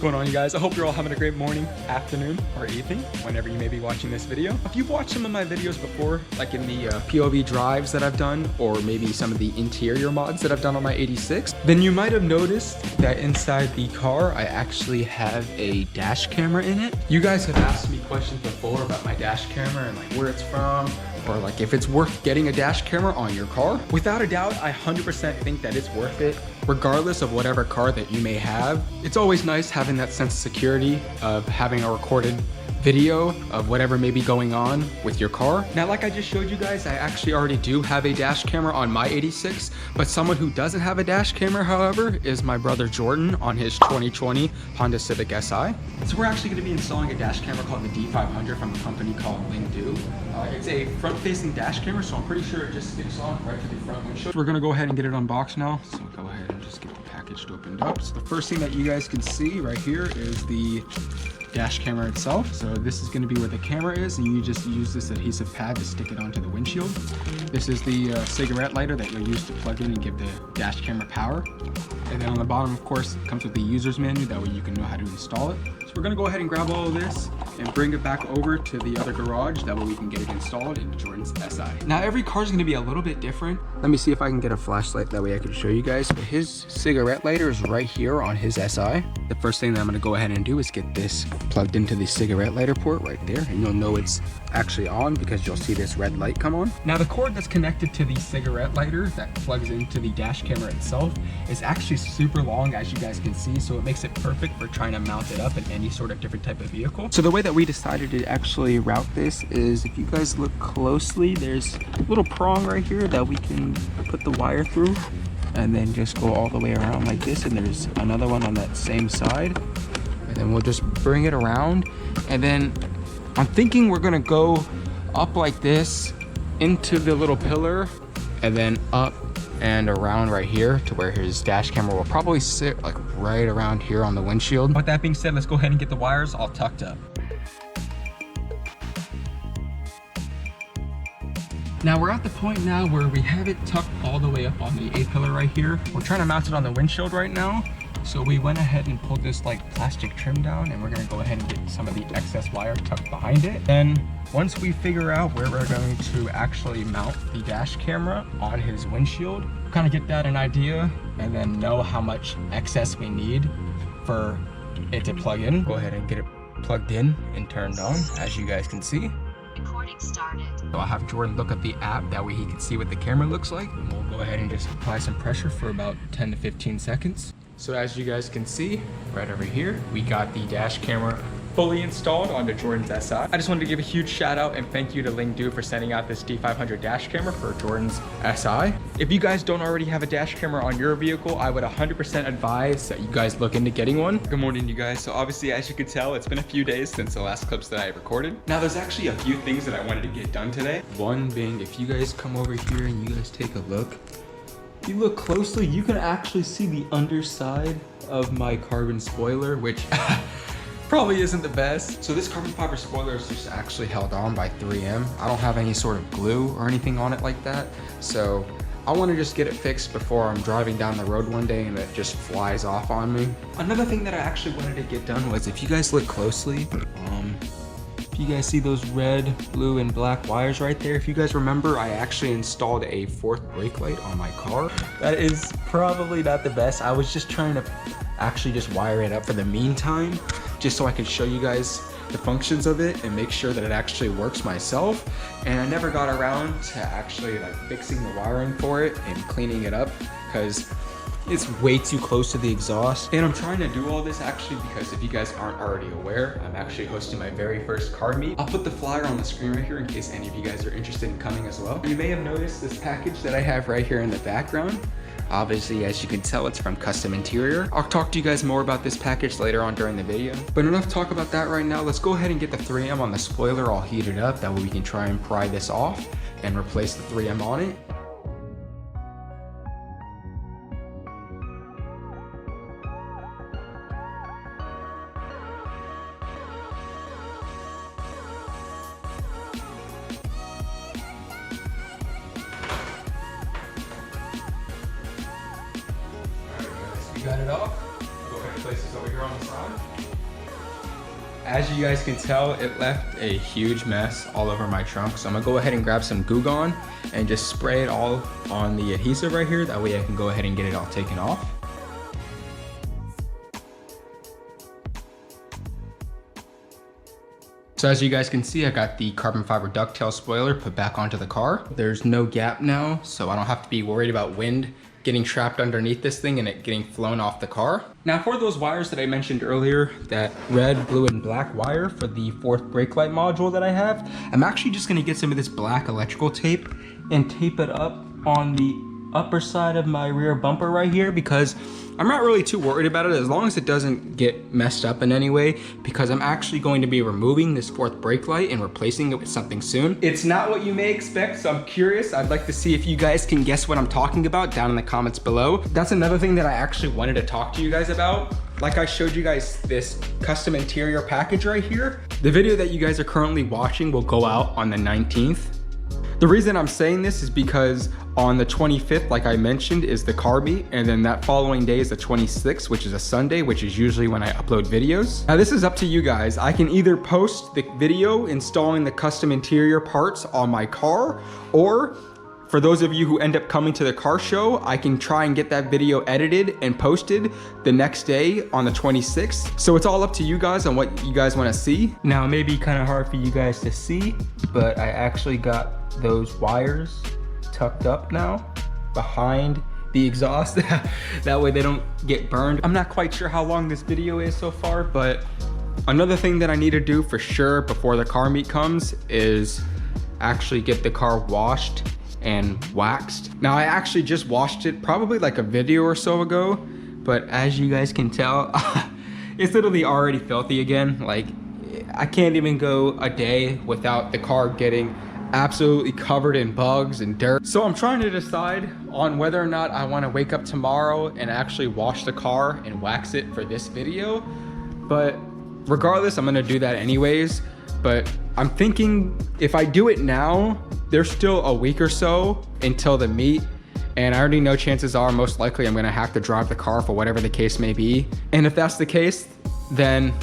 going on, you guys? I hope you're all having a great morning, afternoon, or evening, whenever you may be watching this video. If you've watched some of my videos before, like in the POV drives that I've done, or maybe some of the interior mods that I've done on my 86, then you might have noticed that inside the car, I actually have a dash camera in it. You guys have asked me questions before about my dash camera and like where it's from, or like if it's worth getting a dash camera on your car. Without a doubt, I 100% think that it's worth it, regardless of whatever car that you may have. It's always nice having that sense of security of having a recorded video of whatever may be going on with your car. Now, like I just showed you guys, I actually already do have a dash camera on my 86, but someone who doesn't have a dash camera, however, is my brother Jordan on his 2020 Honda Civic SI. So we're actually gonna be installing a dash camera called the D500 from a company called Lingdu. It's a front-facing dash camera, so I'm pretty sure it just sticks on right to the front windshield. We're gonna go ahead and get it unboxed now. So go ahead and just get the package opened up. So the first thing that you guys can see right here is the dash camera itself. So this is going to be where the camera is, and you just use this adhesive pad to stick it onto the windshield. This is the cigarette lighter that you'll use to plug in and give the dash camera power. And then on the bottom, of course, it comes with the user's manual, that way you can know how to install it. So we're going to go ahead and grab all of this and bring it back over to the other garage, that way we can get it installed into Jordan's SI. Now every car is going to be a little bit different. Let me see if I can get a flashlight, that way I can show you guys. But his cigarette lighter is right here on his SI. The first thing that I'm going to go ahead and do is get this plugged into the cigarette lighter port right there, and you'll know it's actually on because you'll see this red light come on. Now the cord that's connected to the cigarette lighter that plugs into the dash camera itself is actually super long, as you guys can see, so it makes it perfect for trying to mount it up in any sort of different type of vehicle. So the way that we decided to actually route this is, if you guys look closely, there's a little prong right here that we can put the wire through and then just go all the way around like this, and there's another one on that same side, and then we'll just bring it around. And then I'm thinking we're gonna go up like this into the little pillar, and then up and around right here to where his dash camera will probably sit like right around here on the windshield. With that being said, let's go ahead and get the wires all tucked up. Now we're at the point now where we have it tucked all the way up on the A-pillar right here. We're trying to mount it on the windshield right now. So we went ahead and pulled this like plastic trim down, and we're gonna go ahead and get some of the excess wire tucked behind it. Then once we figure out where we're going to actually mount the dash camera on his windshield, kind of get that an idea, and then know how much excess we need for it to plug in. Go ahead and get it plugged in and turned on, as you guys can see. Recording started. So I'll have Jordan look up the app, that way he can see what the camera looks like. And we'll go ahead and just apply some pressure for about 10 to 15 seconds. So as you guys can see, right over here, we got the dash camera fully installed onto Jordan's SI. I just wanted to give a huge shout out and thank you to Lingdu for sending out this D500 dash camera for Jordan's SI. If you guys don't already have a dash camera on your vehicle, I would 100% advise that you guys look into getting one. Good morning, you guys. So obviously, as you can tell, it's been a few days since the last clips that I recorded. Now there's actually a few things that I wanted to get done today. One being, if you guys come over here and you guys take a look, if you look closely, you can actually see the underside of my carbon spoiler, which probably isn't the best. So this carbon fiber spoiler is just actually held on by 3M. I don't have any sort of glue or anything on it like that. So I want to just get it fixed before I'm driving down the road one day and it just flies off on me. Another thing that I actually wanted to get done was, if you guys look closely, if you guys see those red, blue, and black wires right there, if you guys remember, I actually installed a fourth brake light on my car. That is probably not the best. I was just trying to actually just wire it up for the meantime, just so I could show you guys the functions of it and make sure that it actually works myself. And I never got around to actually like fixing the wiring for it and cleaning it up, because it's way too close to the exhaust. And I'm trying to do all this actually because, if you guys aren't already aware, I'm actually hosting my very first car meet. I'll put the flyer on the screen right here in case any of you guys are interested in coming as well. You may have noticed this package that I have right here in the background. Obviously, as you can tell, it's from Custom Interior. I'll talk to you guys more about this package later on during the video. But enough talk about that right now. Let's go ahead and get the 3M on the spoiler all heated up. That way we can try and pry this off and replace the 3M on it. Got it off. Go ahead places over here on the side. As you guys can tell, it left a huge mess all over my trunk. So I'm gonna go ahead and grab some Goo Gone and just spray it all on the adhesive right here. That way I can go ahead and get it all taken off. So as you guys can see, I got the carbon fiber ducktail spoiler put back onto the car. There's no gap now, so I don't have to be worried about wind getting trapped underneath this thing and it getting flown off the car. Now for those wires that I mentioned earlier, that red, blue, and black wire for the fourth brake light module that I have, I'm actually just gonna get some of this black electrical tape and tape it up on the upper side of my rear bumper right here, because I'm not really too worried about it as long as it doesn't get messed up in any way, because I'm actually going to be removing this fourth brake light and replacing it with something soon. It's not what you may expect, so I'm curious. I'd like to see if you guys can guess what I'm talking about down in the comments below. That's another thing that I actually wanted to talk to you guys about. Like I showed you guys this custom interior package right here. The video that you guys are currently watching will go out on the 19th. The reason I'm saying this is because on the 25th, like I mentioned, is the car meet, and then that following day is the 26th, which is a Sunday, which is usually when I upload videos. Now this is up to you guys. I can either post the video installing the custom interior parts on my car, or for those of you who end up coming to the car show, I can try and get that video edited and posted the next day on the 26th. So it's all up to you guys on what you guys want to see. Now it may be kind of hard for you guys to see, but I actually got those wires tucked up now behind the exhaust. That way they don't get burned. I'm not quite sure how long this video is so far, but another thing that I need to do for sure before the car meet comes is actually get the car washed and waxed. Now I actually just washed it probably like a video or so ago, but as you guys can tell, it's literally already filthy again. Like I can't even go a day without the car getting absolutely covered in bugs and dirt. So I'm trying to decide on whether or not I want to wake up tomorrow and actually wash the car and wax it for this video. But regardless, I'm gonna do that anyways. But I'm thinking if I do it now, there's still a week or so until the meet. And I already know chances are most likely I'm gonna have to drive the car for whatever the case may be. And if that's the case, then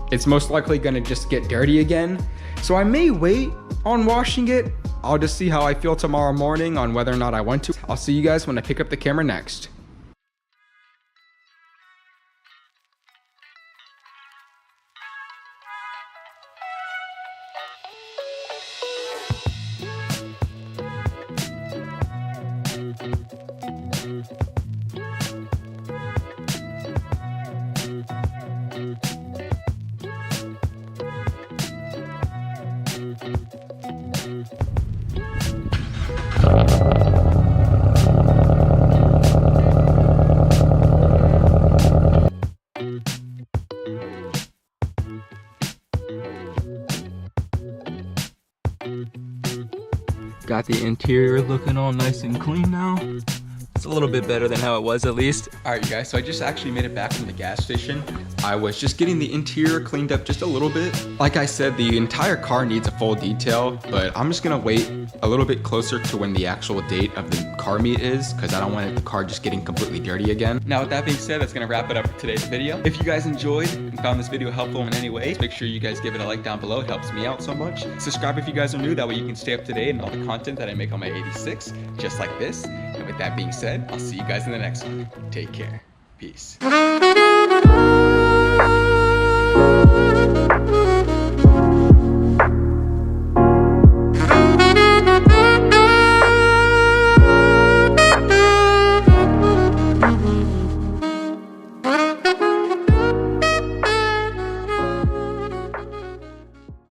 it's most likely gonna just get dirty again. So I may wait on washing it. I'll just see how I feel tomorrow morning on whether or not I want to. I'll see you guys when I pick up the camera next. Got the interior looking all nice and clean now. It's a little bit better than how it was at least. All right, you guys, so I just actually made it back from the gas station. I was just getting the interior cleaned up just a little bit. Like I said, the entire car needs a full detail, but I'm just gonna wait a little bit closer to when the actual date of the car meet is, because I don't want the car just getting completely dirty again. Now, with that being said, that's gonna wrap it up for today's video. If you guys enjoyed and found this video helpful in any way, make sure you guys give it a like down below. It helps me out so much. Subscribe if you guys are new, that way you can stay up to date on all the content that I make on my 86, just like this. And with that being said, I'll see you guys in the next one. Take care. Peace.